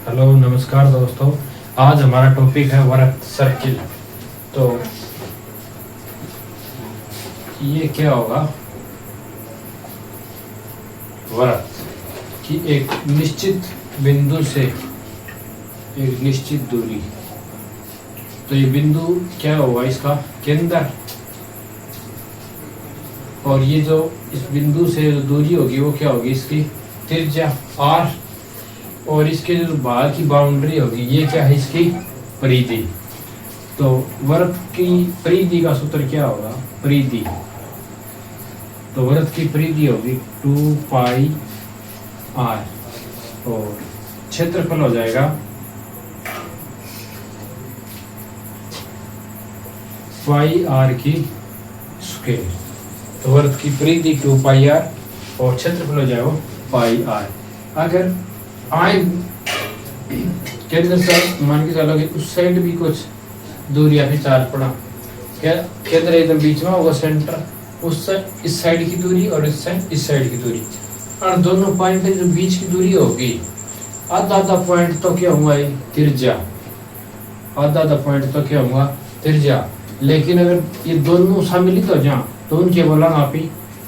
Hello नमस्कार दोस्तों। आज हमारा टॉपिक है वृत्त सर्किल। तो ये क्या होगा, वृत्त की एक निश्चित बिंदु से एक निश्चित दूरी। तो ये बिंदु क्या होगा, इसका केंद्र, और ये जो इस बिंदु से जो दूरी होगी वो क्या होगी, इसकी त्रिज्या r, और इसके जो बाहर की बाउंड्री होगी ये क्या है, इसकी परिधि। तो वृत्त की परिधि का सूत्र क्या होगा, परिधि। तो वृत्त की परिधि होगी 2 पाई r, और क्षेत्रफल हो जाएगा पाई r की स्क्वायर। तो वृत्त की परिधि 2 पाई r और क्षेत्रफल हो जाएगा पाई r। अगर आए केंद्र से मान के चलो कि उस साइड भी कुछ दूरी या फिर चार्ज पड़ा, क्या केंद्र एकदम बीच में होगा, सेंटर उस इस साइड की दूरी और इस साइड की दूरी, और दोनों पॉइंट जो बीच की दूरी होगी आधा आधा पॉइंट तो क्या हुआ, त्रिज्या, आधा आधा पॉइंट तो क्या हुआ, त्रिज्या। लेकिन अगर ये दोनों सम्मिलित हो जाए तो उनके बोलांगा आप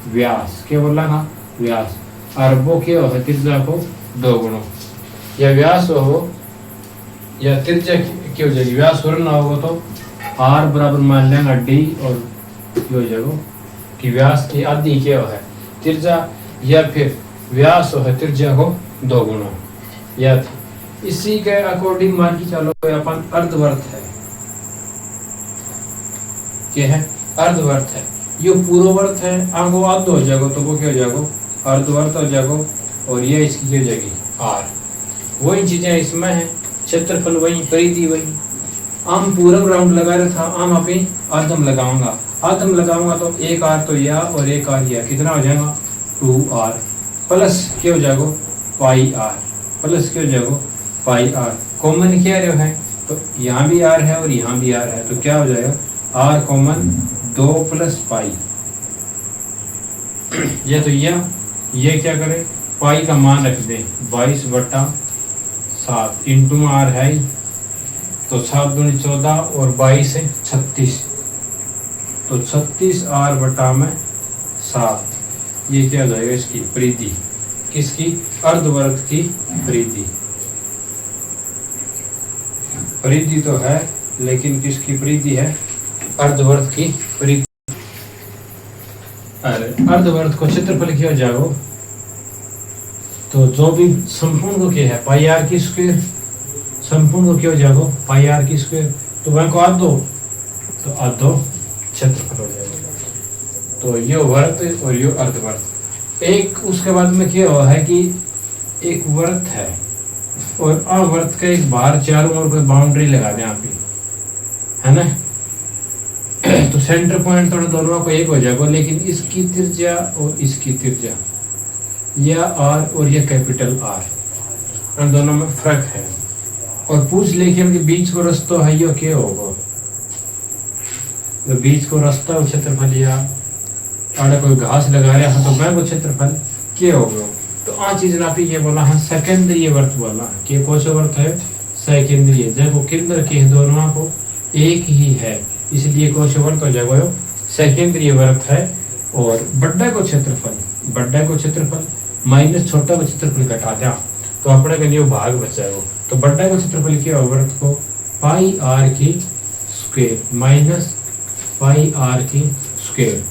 व्यास, क्या बोलांगा, व्यास। और वो क्या होगा, त्रिज्या को 2 गुणों, या व्यास हो या त्रिज्या क्या हो जाएगी, व्यास हो ना होगा तो r बराबर मान लेंगे d, और क्या हो जाएगा कि व्यास की आधी क्या है त्रिज्या, या फिर व्यास है त्रिज्या को 2 गुणों। या इसी के अकॉर्डिंग मान के चलो अपन अर्धवर्त है, क्या है, अर्धवर्त है। ये पूर्ववर्त है, आगो आध हो जाएगा तो वो क्या हो जाएगा, अर्धवर्त हो जाएगा, और ये इसकी क्या हो जाएगी r। वही चीजें इसमें है, क्षेत्रफल वही, परिधि वही। आम पूरा राउंड लगा रहा था, आम अभी आधम लगाऊंगा तो एक r तो यह और एक r यह, कितना हो जाएगा 2r, प्लस क्या हो जाएगा पाई r, प्लस क्या हो जाएगा पाई r। कॉमन क्या है, तो यहाँ भी r है और यहाँ भी r है, तो क्या हो जाएगा r कॉमन 2 प्लस पाई। ये तो ये क्या करे, पाई का मान रख दे 22/7 इंटू r है, तो 7 दूनी 14 और 22 है 36, तो 36r/7। ये क्या हो जाएगा, इसकी परिधि, किसकी, अर्धवर्त की परिधि। परिधि तो है लेकिन किसकी परिधि है, अर्धवर्त की परिधि। अर्धवर्त को क्षेत्रफल क्या हो जाएगा, तो जो भी संपूर्ण को क्या है पाई r की स्क्वायर, संपूर्ण को क्या हो जाएगा पाई r की स्क्वायर, तो वह को आधो, तो आधो क्षेत्रफल हो जाएगा। तो ये वर्त और ये अर्धवर्त। एक उसके बाद में क्या हुआ है कि एक वर्त है और अवर्त का एक बाहर चारों ओर कोई बाउंड्री लगा दें आप, है ना। तो सेंटर पॉइंट तो दोनों को एक हो जाएगा, लेकिन इसकी त्रिज्या और इसकी त्रिज्या, यह r और यह कैपिटल R, उन दोनों में फर्क है। और पूछ लेके उनके बीच को रास्ता है, ये क्या होगा, तो बीच को रास्ता और क्षेत्रफल, या आड़े कोई घास लगा रहा है तो मैं वो क्षेत्रफल क्या होगा। तो आ चीज ना ये बोला है सेकेंडरी वर्त बोला है, कि कौन सा वर्त है, सेकेंडरी, देखो केंद्र के दोनों को एक ही है, इसलिए कौन सा वर्त हो जाएगा, सेकेंडरी वर्त है। और बड़ा को क्षेत्रफल माइनस छोटा को क्षेत्रफल घटा दिया तो अपने के लिए भाग बचाएगा। तो बड़ा को क्षेत्रफल क्या होगा, वर्त को पाई r की स्क्वायर माइनस पाई r की स्क्वायर,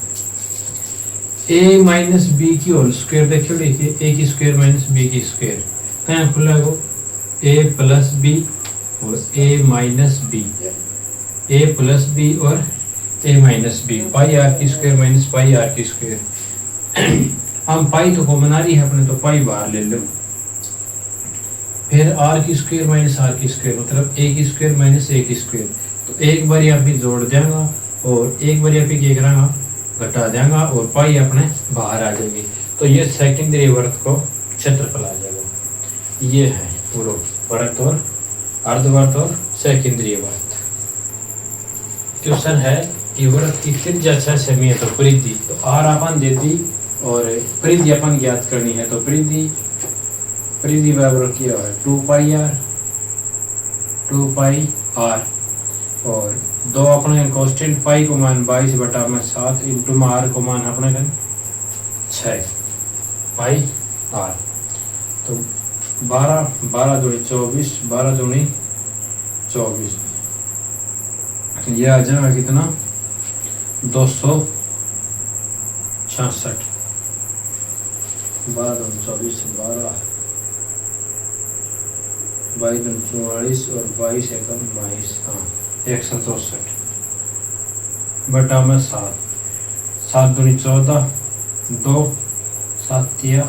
a माइनस बी की होल स्क्वायर, देखिए देखिए a की स्क्वायर माइनस b की स्क्वायर, क्या खुला है, a प्लस b और a minus b, a plus b और a minus b, pi r की स्क्वायर माइनस पाई r की स्क्वायर। हम पाई तो कॉमन आ रही है अपने, तो पाई बाहर ले लो, फिर r की स्क्वायर माइनस r की स्क्वायर, मतलब a की स्क्वायर माइनस a की स्क्वायर। तो एक बार यहाँ पे जोड़ देंगे और एक बार यहाँ पे क्या करेंगे, घटा देंगे, और पाई अपने बाहर आ जाएगी। तो ये सेकेंडरी वर्त को क्षेत्रफल आ जाएगा। ये है पूरा वर्त और अर्धवर्त और सेकेंडरी वर्त। क्वेश्चन है कि वर्त की त्रिज्या 6 सेमी है, तो परिधि, तो r अपन देती और परिधि अपन ज्ञात करनी है। तो परिधि बराबर क्या है 2 पाई r, 2 पाई आर, और दो अपने कांस्टेंट पाई को मान 22/7 इंटू में आर को मान अपने कन 6 पाई आर। तो 12 12 दूनी 24, 12 दूनी 24, ये आ जाएगा कितना 266। 12 दूनी 24, 12 22 दूनी 44 और 22 एकम 22, हाँ 164 बटा में 7, 7 दूनी 14, 2 7 या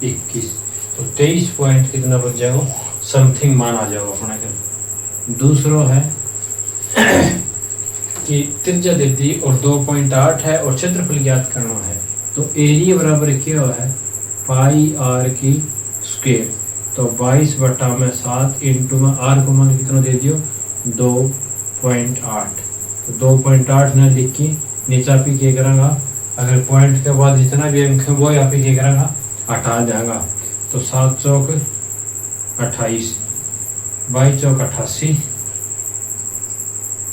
21, तो 23 पॉइंट कितना बच जाएगा समथिंग मान आ जाएगा अपने के। दूसरा है कि त्रिज्या दे दी और 2.8 है और क्षेत्रफल ज्ञात करना है, तो एरिया बराबर क्या है पाई आर की स्क्वायर, तो 22/7 इंटू में आर को मान कितना दे दियो 2.8, तो 2.8 ने लिख के नीचा पी क्या करेंगा, अगर पॉइंट के बाद जितना भी अंक है वो यहाँ पे क्या करेंगा हटा देगा, तो 7 चौक 28, 22 चौक 88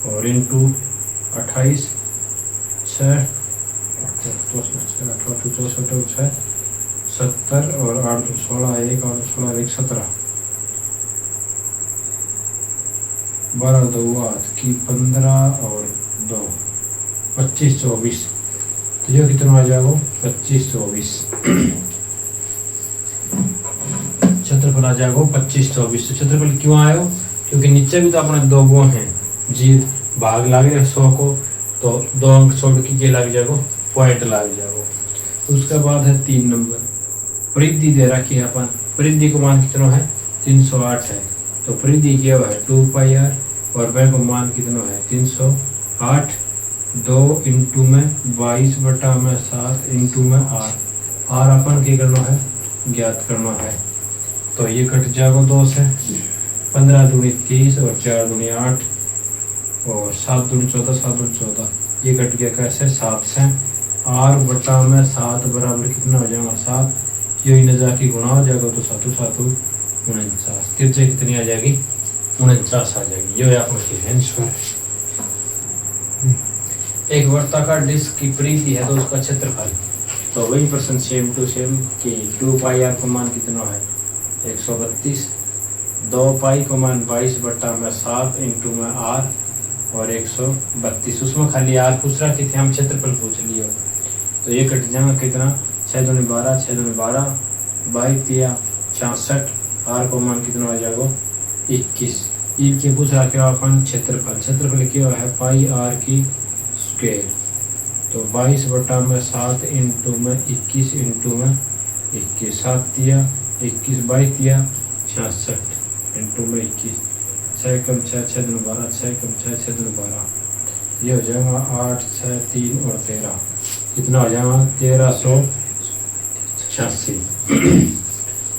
और इंटू 28 6 70 और 8 2 16 1 8 2 16 1 17 12 2 8 की 15 और 2 25 24, तो ये कितना आ जाएगा 25 24 क्षेत्रफल आ जाएगा 25 24। तो क्षेत्रफल क्यों आयो, क्योंकि नीचे भी तो अपने दो वो हैं जी भाग लागे 100 को, तो 2 अंक छोड़ के ये लग जाएगा पॉइंट लग जाएगा। उसके बाद है 3 नंबर, परिधि दे रखी है अपन, परिधि को मान कितना है 308 है, तो परिधि क्या है 2 पाई आर और वह को मान कितना है 308, 2 इंटू में 22/7 इंटू में आर अपन क्या करना है ज्ञात करना है, तो ये कट जाएगा 2 से, 15 दूनी 30 और 4 दूनी 8 और 7 दूनी 14, 7 दूनी 14, ये कट गया कैसे 7 से, r/7 बराबर कितना हो जाएगा 7, ये नजा की गुणा हो जाएगा, तो 7 7 49, त्रिज्या कितनी आ जाएगी 49 आ जाएगी। ये आपको आंसर। एक वर्ताकार डिस्क की परिधि है तो उसका क्षेत्रफल, तो वही प्रश्न सेम टू सेम कि 2 पाई आर को मान कितना है 132, 2 पाई को मान 22/7 इंटू में आर और 132, उसमें खाली आर पूछ रहा कि थे हम क्षेत्रफल पूछ लियो, तो ये कट जाएगा कितना 6 दूनी 12, 6 दूनी 12, 22 या 66, आर को मान कितना हो जाएगा 21, ई के पूछ रहा क्या अपन क्षेत्रफल, क्षेत्रफल क्या है पाई आर की स्क्वायर, तो 22/7 इंटू में 21 इंटू में 21, 7 या 21, 22 या 66 इंटू में 21, 6 कम 6 6 दूनी 12, 6 कम 6 6 दूनी 12, ये हो जाएगा 8 6 3 और 13, कितना हो जाएगा 1386,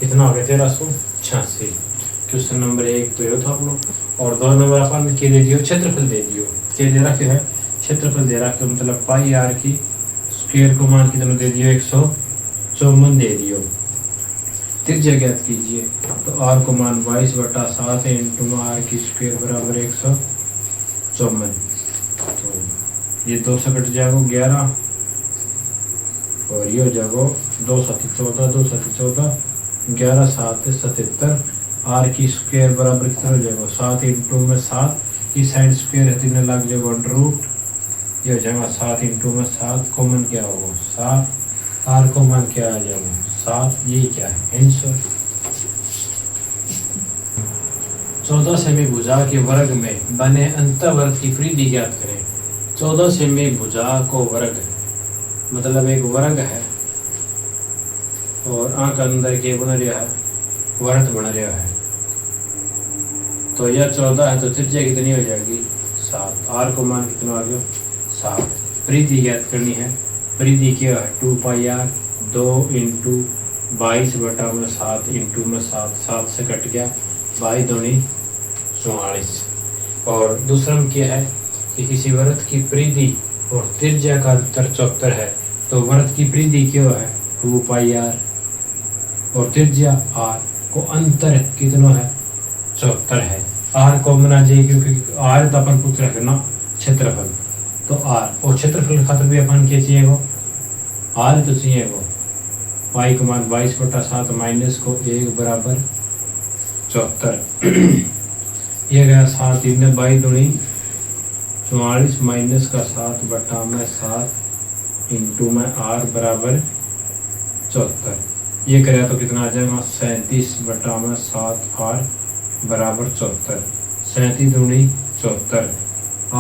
कितना हो गया 1386। क्वेश्चन नंबर 1 तो ये था आप लोग, और 2 नंबर अपन के दे दियो क्षेत्रफल दे दियो, के दे रखे है क्षेत्रफल दे रखे मतलब पाई आर की स्क्वायर को मान कितना दे दियो 154 दे दियो, त्रिज्या ज्ञात कीजिए, तो आर को मान 22/7 इंटू आर की स्क्वायर बराबर 154, तो ये 2 से कट जाएगा 11 और ये हो जाएगा 2 7 14, 2 7 14, 11 7 77, आर की स्क्वायर बराबर कितना हो जाएगा 7 इंटू में 7, इस साइड स्क्वायर है 3 लग जाएगा √, ये हो जाएगा 7 इंटू में 7, कॉमन क्या होगा 7, आर को मान क्या आ जाएगा 7, ये क्या है आंसर। 14 सेमी भुजा के वर्ग में बने अंतःवर्ग की परिधि ज्ञात करें। 14 सेमी भुजा को वर्ग मतलब एक वर्ग है और आंख अंदर के बन रहा है वर्त बन रहा है, तो यह 14 है तो त्रिज्या कितनी हो जाएगी 7, आर को मान कितना आ गया 7, परिधि ज्ञात करनी है, परिधि क्या है 2 पाई आर, 2 इंटू 22/7 इंटू में 7, 7 से कट गया 22 दूनी 44, और दूसरा में क्या है कि किसी वर्त की परिधि और त्रिज्या का अंतर 74 है, तो वर्त की परिधि क्या है 2 पाई आर और त्रिज्या आर को अंतर कितना है 74 है, आर कॉमन आ जाएगी क्योंकि आर तो अपन पूछ रहे ना क्षेत्रफल, तो आर और क्षेत्रफल खातर भी अपन क्या चाहिए वो आर तो चाहिए वो पाई का मान 22/7 माइनस को 1 बराबर 74 ये गया 7 3 22 दूनी 44 माइनस का 7/7 इंटू में आर बराबर 74 ये करें तो कितना आ जाएगा 37/7 आर बराबर 74 37 दूनी 74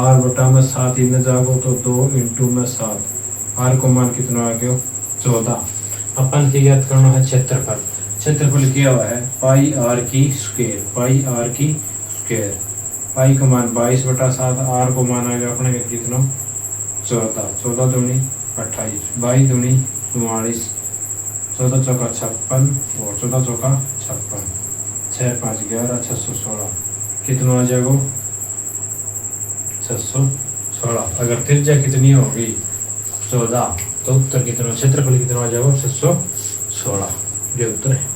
आर बटा में 7 इन जागो तो 2 इंटू में 7 आर को मान कितना आ गया 14 अपन की याद करना है क्षेत्रफल क्षेत्रफल क्या हुआ है पाई आर की स्क्वायर पाई का मान 22/7 आर को मान आ गया अपने कितना 14 दूनी 28 22 दूनी 44 14 चौका 56 और 14 चौका 56 6 5 11 616 कितना आ जाएगा 616 अगर त्रिज्या कितनी होगी 14 तो उत्तर कितना क्षेत्रफल कितना आ जाएगा 616 ये उत्तर है।